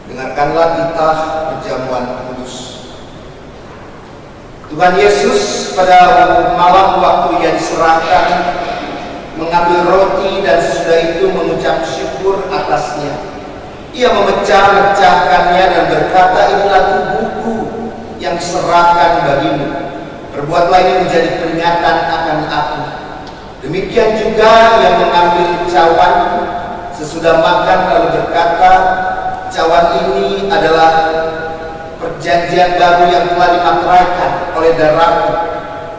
[SPEAKER 2] Dengarkanlah titah perjamuan kudus. Tuhan Yesus pada malam waktu yang diserahkan mengambil roti dan sesudah itu mengucap syukur atasnya. Ia memecah-mecahkannya dan berkata, inilah tubuhku yang diserahkan bagimu. Perbuatlah ini menjadi peringatan akan aku. Demikian juga yang mengambil cawan sesudah makan lalu berkata, cawan ini adalah perjanjian baru yang telah dimateraikan oleh darahku.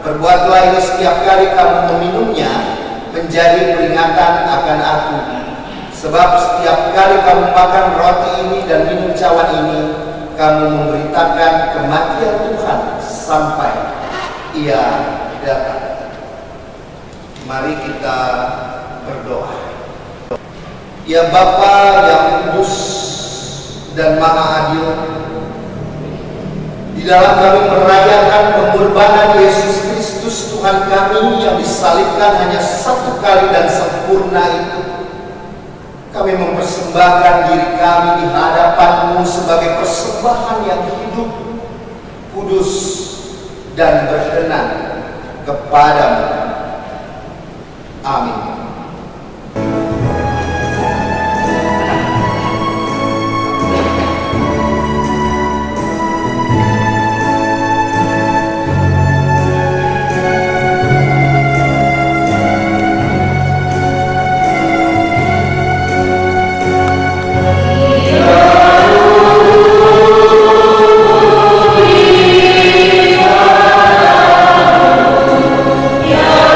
[SPEAKER 2] Perbuatlah ini setiap kali kamu meminumnya menjadi peringatan akan aku. Sebab setiap kali kamu makan roti ini dan minum cawan ini, kamu memberitakan kematian Tuhan sampai Ia datang. Mari kita berdoa. Ya Bapa yang kudus dan maha adil, di dalam kami merayakan pengorbanan Yesus Kristus Tuhan kami yang disalibkan hanya satu kali dan sempurna itu, kami mempersembahkan diri kami di hadapan-Mu sebagai persembahan yang hidup, kudus, dan berkenan kepadamu. Amin.
[SPEAKER 4] Yeah.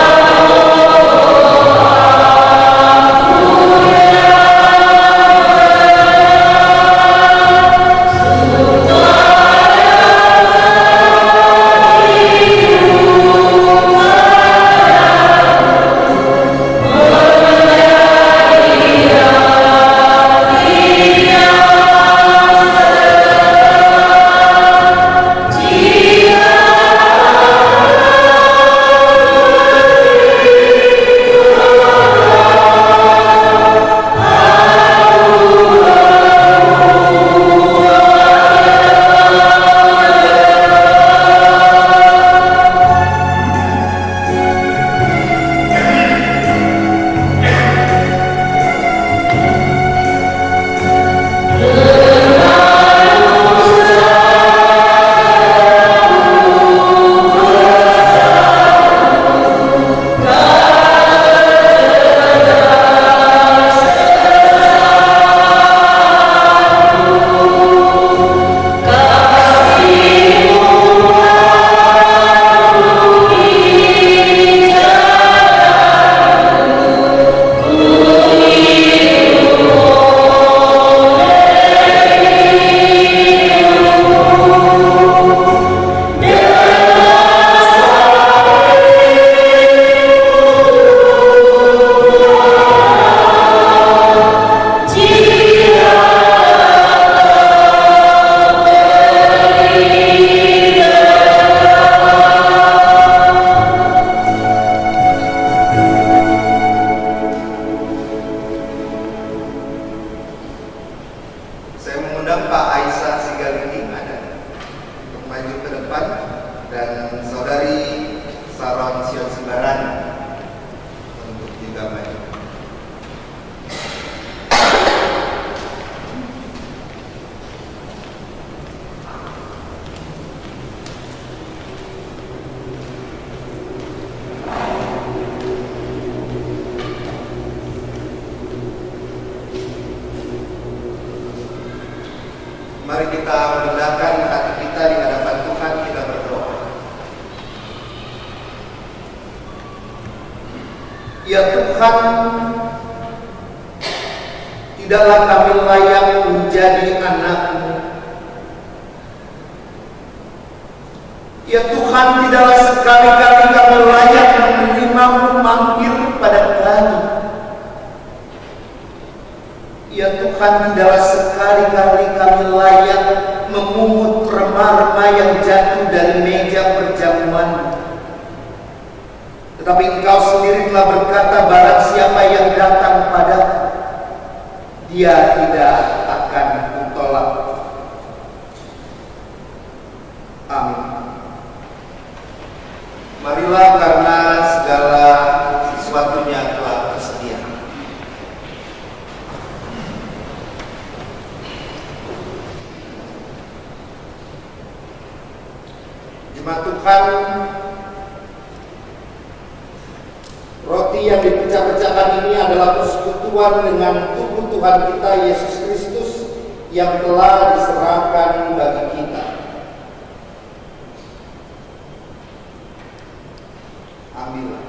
[SPEAKER 2] Ya Tuhan, tidaklah kami layak menjadi anak-Mu. Ya Tuhan, tidaklah sekali-kali kami layak menerima-Mu mampir pada kami. Ya Tuhan, tidaklah sekali-kali kami layak memungut remah-remah yang jatuh dari meja perjamuan. Tetapi Engkau sendiri telah berkata, barang siapa yang datang padaku, dia tidak akan kutolak. Amin. Marilah karena segala sesuatunya telah tersedia. Jemaat Tuhan, roti yang dipecah-pecahkan ini adalah persekutuan dengan tubuh Tuhan kita Yesus Kristus yang telah diserahkan bagi kita. Ambillah.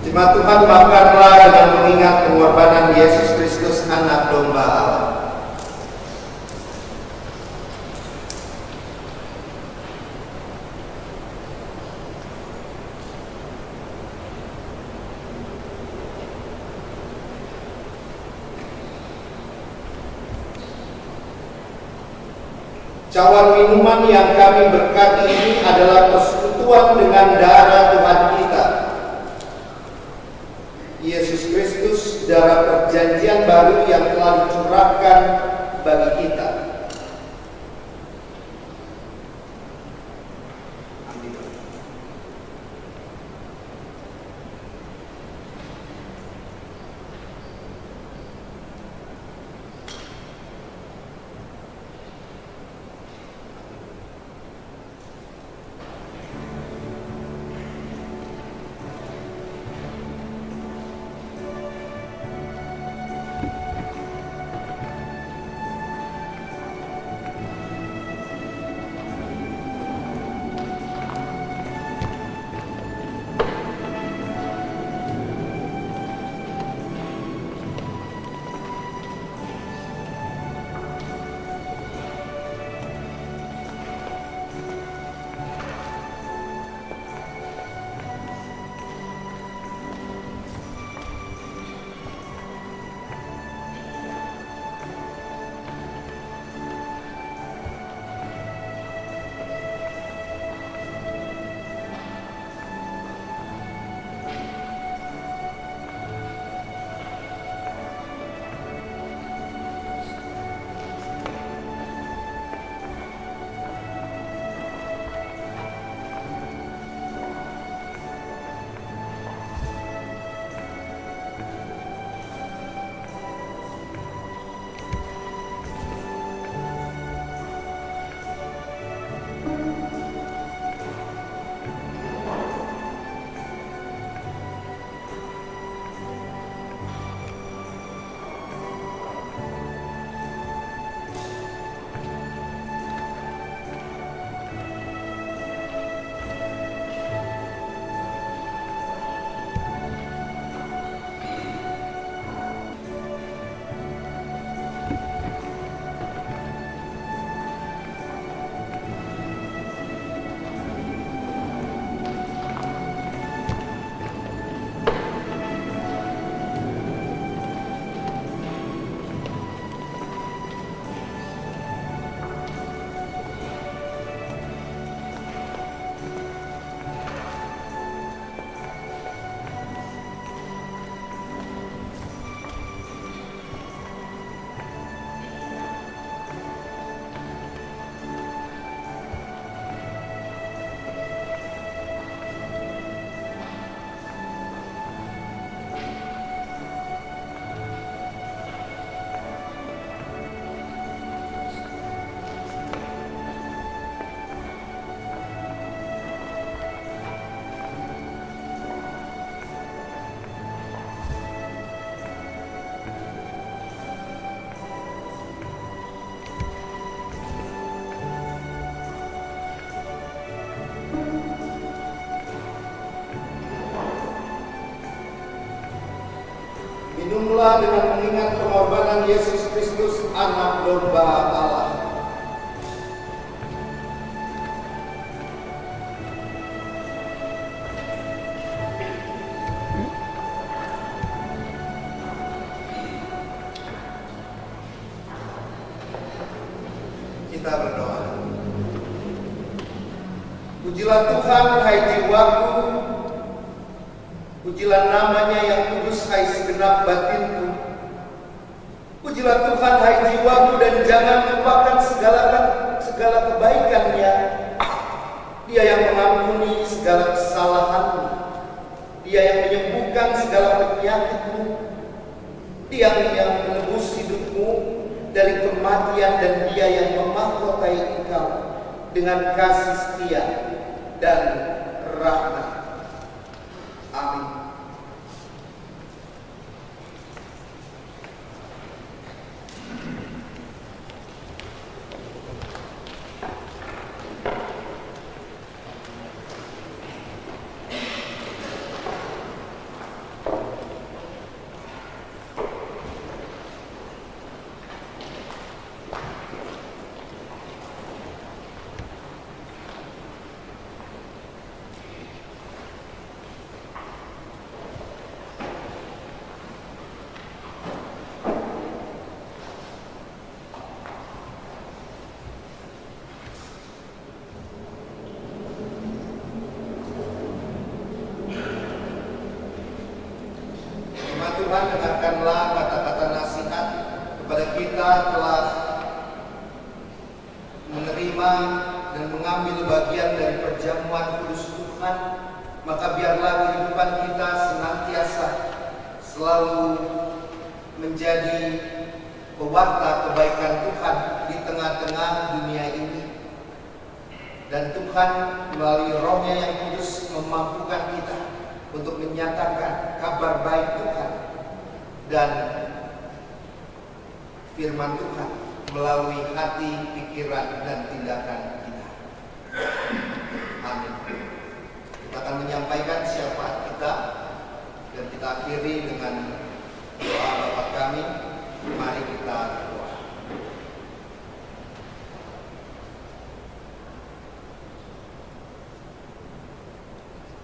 [SPEAKER 3] Jemaat Tuhan, makanlah dengan mengingat pengorbanan Yesus Kristus, Anak Domba Allah. Cawan minuman yang kami berkati ini adalah persekutuan dengan darah Tuhan kita, Yesus Kristus, darah perjanjian baru yang telah dicurahkan bagi kita. Amin. Minumlah dengan mengingat pengorbanan Yesus Kristus, Anak Domba Allah. Kita berdoa. Pujilah Tuhan, hai jiwaku. Pujilah namanya yang kudus, hai segenap batinku. Pujilah Tuhan, hai jiwaku, dan jangan lupakan segala kebaikannya. Dia yang mengampuni segala kesalahanmu. Dia yang menyembuhkan segala penyakitmu. Dia yang menebus hidupmu dari kematian, dan Dia yang memahkotai engkau dengan kasih setia dan rahmat. Amin. Tuhan, dengarkanlah kata-kata nasihat kepada kita telah menerima dan mengambil bagian dari perjamuan kudus Tuhan. Maka biarlah kehidupan kita senantiasa selalu menjadi pewarta kebaikan Tuhan di tengah-tengah dunia ini. Dan Tuhan melalui Roh-Nya yang kudus memampukan kita untuk menyatakan kabar baik Tuhan dan firman Tuhan melalui hati, pikiran, dan tindakan kita. Amin. Kita akan menyampaikan syafaat kita, dan kita akhiri dengan doa Bapa kami. Mari kita berdoa.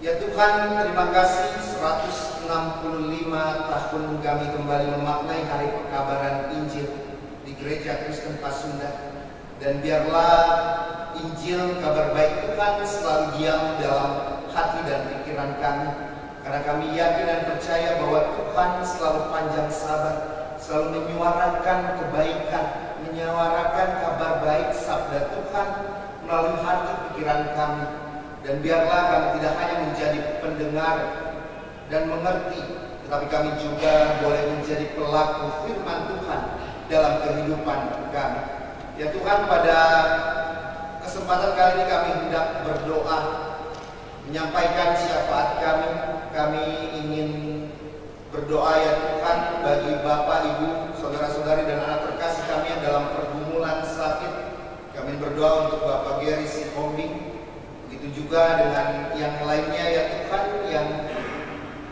[SPEAKER 3] Ya Tuhan, terima kasih 165 tahun kami kembali memaknai hari pekabaran Injil di Gereja Kristen Pasundan. Dan biarlah Injil kabar baik Tuhan selalu diam dalam hati dan pikiran kami. Karena kami yakin dan percaya bahwa Tuhan selalu panjang sabar, selalu menyuarakan kebaikan, menyuarakan kabar baik sabda Tuhan melalui hati pikiran kami. Dan biarlah kami tidak hanya menjadi pendengar dan mengerti, tetapi kami juga boleh menjadi pelaku firman Tuhan dalam kehidupan kami. Ya Tuhan, pada kesempatan kali ini kami hendak berdoa, menyampaikan syafaat kami. Kami ingin berdoa ya Tuhan bagi Bapak, Ibu, saudara-saudari, dan anak terkasih kami yang dalam pergumulan sakit. Kami berdoa untuk Bapak Gary Sihombing. Begitu juga dengan yang lainnya ya Tuhan, yang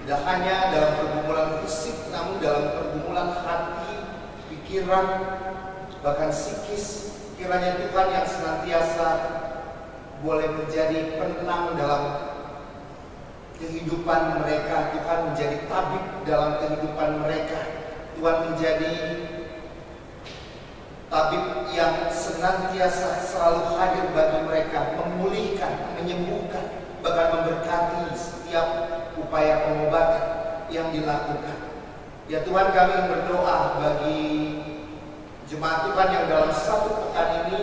[SPEAKER 3] tidak hanya dalam pergumulan fisik, namun dalam pergumulan hati, pikiran, bahkan psikis. Kiranya Tuhan yang senantiasa boleh menjadi penenang dalam kehidupan mereka. Tuhan menjadi tabib dalam kehidupan mereka. Tuhan menjadi tabib yang senantiasa selalu hadir bagi mereka, memulihkan, menyembuhkan, bahkan memberkati setiap upaya pengobatan yang dilakukan. Ya Tuhan, kami berdoa bagi jemaat Tuhan yang dalam satu pekan ini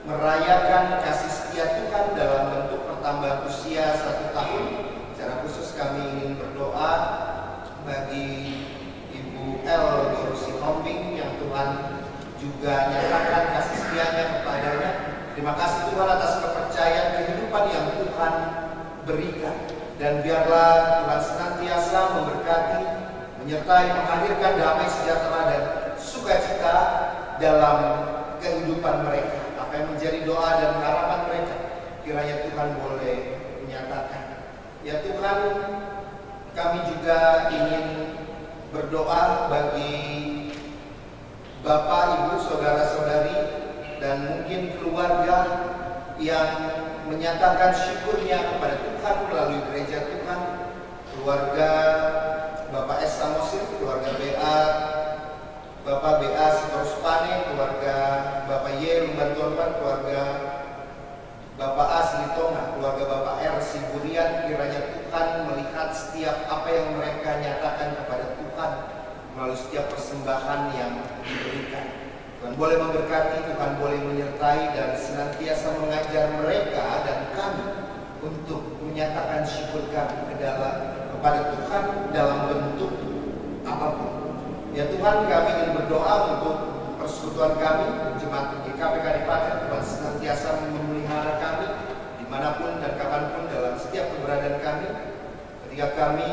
[SPEAKER 3] merayakan kasih setia Tuhan dalam bentuk pertambahan usia 1 tahun. Secara khusus kami ingin berdoa bagi Ibu El Sihombing yang Tuhan juga nyatakan kasih setianya kepadanya. Terima kasih Tuhan atas kepercayaan kehidupan yang Tuhan berikan. Dan biarlah Tuhan senantiasa memberkati, menyertai, menghadirkan damai sejahtera dan sukacita dalam kehidupan mereka. Apa yang menjadi doa dan harapan mereka, kiranya Tuhan boleh menyatakan. Ya Tuhan, kami juga ingin berdoa bagi Bapak, Ibu, saudara-saudari, dan mungkin keluarga yang menyatakan syukurnya kepada Tuhan melalui gereja Tuhan. Keluarga Bapak S. Samosir, keluarga BA, Bapak BA Sitorus Pane, keluarga Bapak Y. Lumbantorban, keluarga Bapak A. Silitonga, keluarga Bapak R. Siburian. Kiranya Tuhan melihat setiap apa yang mereka nyatakan kepada Tuhan melalui setiap persembahan yang diberikan. Tuhan boleh memberkati, Tuhan boleh menyertai dan senantiasa mengajar mereka dan kami untuk menyatakan syukur kami kepada Tuhan dalam bentuk apapun. Ya Tuhan, kami ingin berdoa untuk persekutuan kami, jemaat GKP Kadipaten. Tuhan senantiasa memelihara kami dimanapun dan kapanpun dalam setiap keberadaan kami. Ketika kami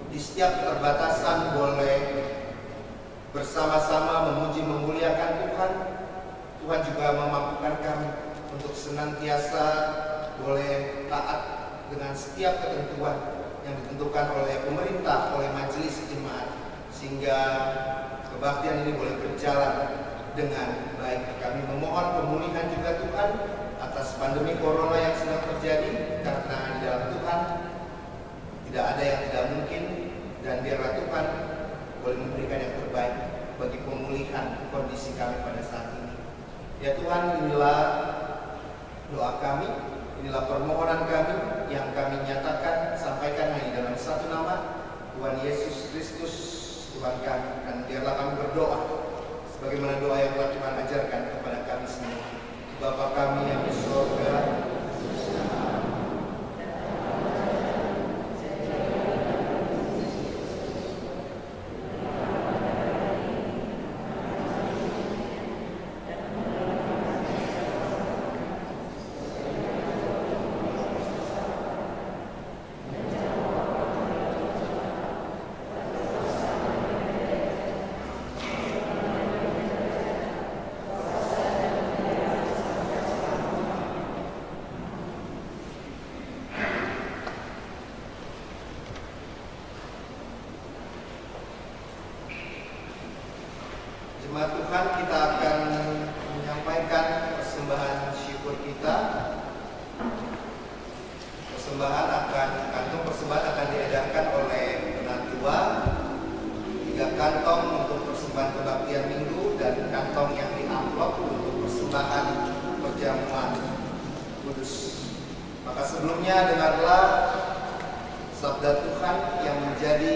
[SPEAKER 3] di setiap keterbatasan boleh bersama-sama memuji memuliakan Tuhan, Tuhan juga memampukan kami untuk senantiasa boleh taat dengan setiap ketentuan yang ditentukan oleh pemerintah, oleh majelis jemaat, sehingga kebaktian ini boleh berjalan dengan baik. Kami memohon pemulihan juga Tuhan atas pandemi corona yang sedang terjadi, karena di dalam Tuhan tidak ada yang tidak mungkin, dan biarlah Tuhan boleh memberikan yang terbaik bagi pemulihan kondisi kami pada saat ini. Ya Tuhan, inilah doa kami, inilah permohonan kami yang kami nyatakan, sampaikan hanya dalam satu nama, Tuhan Yesus Kristus, Tuhan kami. Dan biarlah kami berdoa sebagaimana doa yang telah Tuhan ajarkan kepada kami semua. Bapa kami yang di surga, jemaat Tuhan, kita akan menyampaikan persembahan syukur kita. Kantung persembahan akan diedarkan oleh penatua. 3 kantong untuk persembahan kebaktian minggu dan kantong yang diamplop untuk persembahan perjamuan kudus. Maka sebelumnya dengarlah sabda Tuhan yang menjadi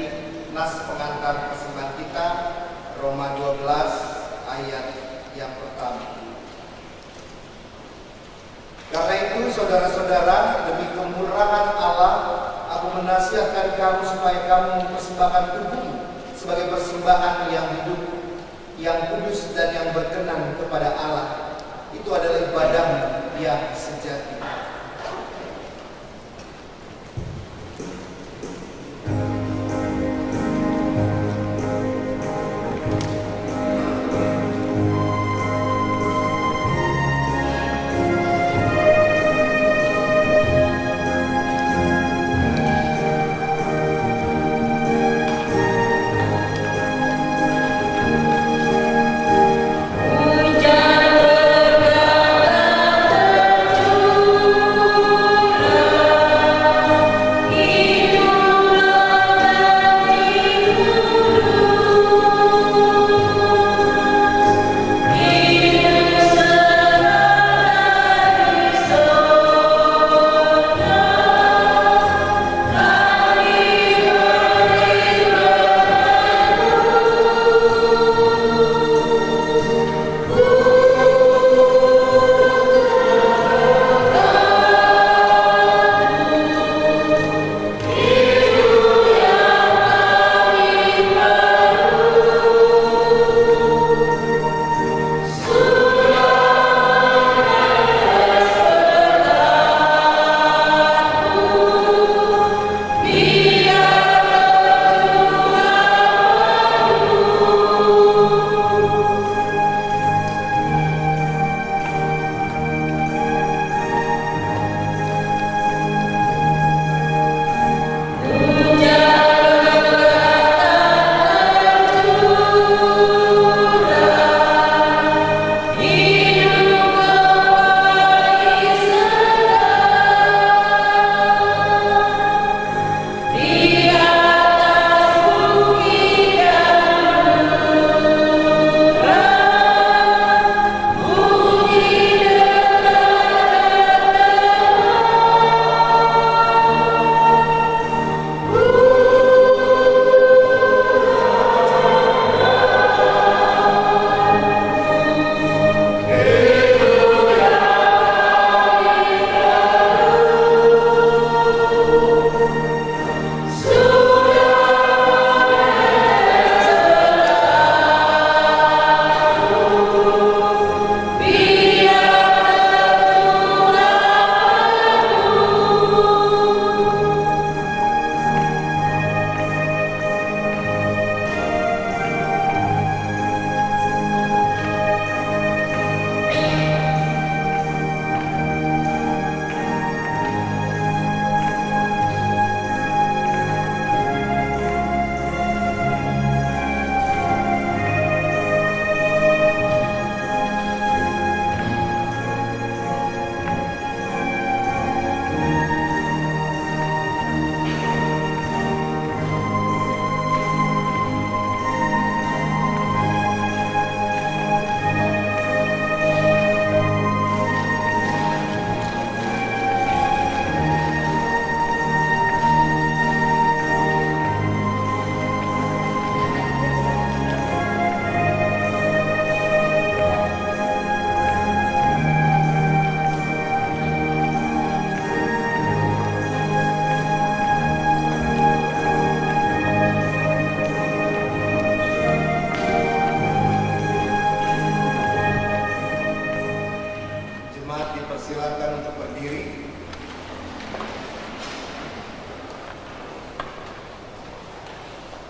[SPEAKER 3] nas pengantar persembahan kita, Roma 12 ayat yang pertama. Karena itu saudara-saudara, demi kemurahan Allah, aku menasihatkan kamu supaya kamu mempersembahkan tubuhmu sebagai persembahan yang hidup, yang kudus dan yang berkenan kepada Allah. Itu adalah ibadah yang sejati.
[SPEAKER 4] Hujan berkata terjun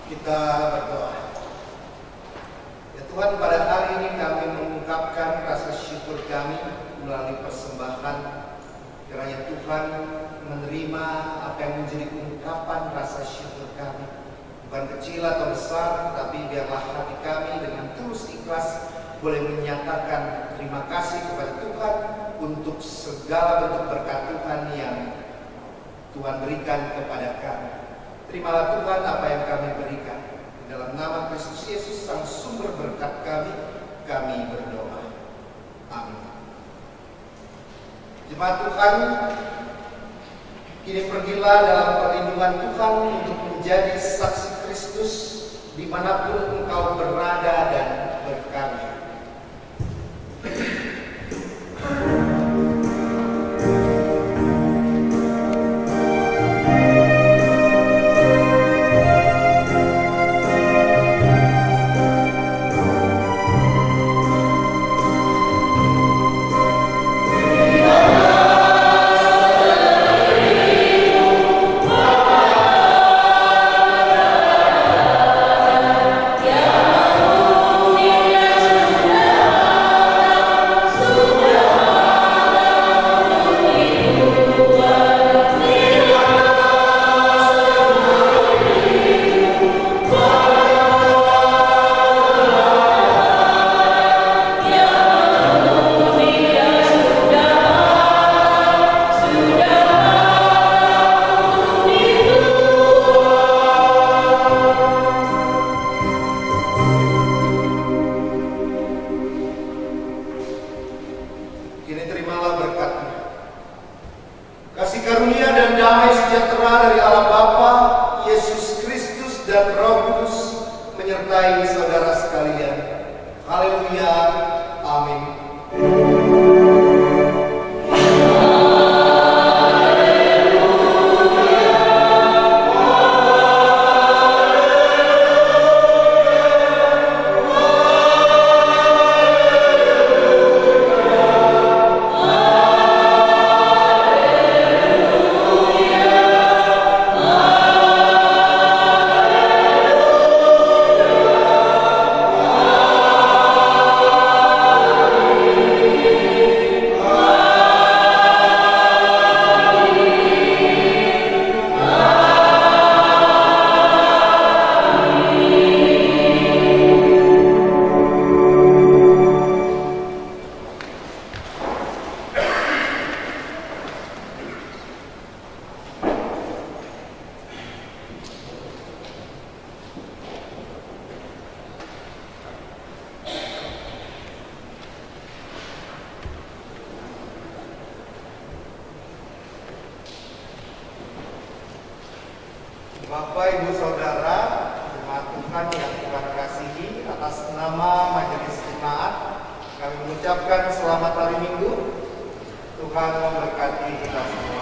[SPEAKER 2] Kita berdoa. Ya Tuhan, pada hari ini kami mengungkapkan rasa syukur kami melalui persembahan. Kiranya Tuhan menerima apa yang menjadi ungkapan rasa syukur kami. Bukan kecil atau besar, tapi biarlah hati kami dengan tulus ikhlas boleh menyatakan terima kasih kepada Tuhan untuk segala bentuk berkat Tuhan yang Tuhan berikan kepada kami. Terimalah Tuhan apa yang kami berikan. Dalam nama Kristus Yesus, Sang Sumber berkat kami berdoa. Amin. Jemaat Tuhan, kini pergilah dalam perlindungan Tuhan untuk menjadi saksi Kristus dimanapun engkau berada dan berkarya. Bapak, Ibu, Saudara, jemaat Tuhan yang Tuhan kasihi, atas nama Majelis Jemaat, kami mengucapkan selamat hari Minggu. Tuhan memberkati kita semua.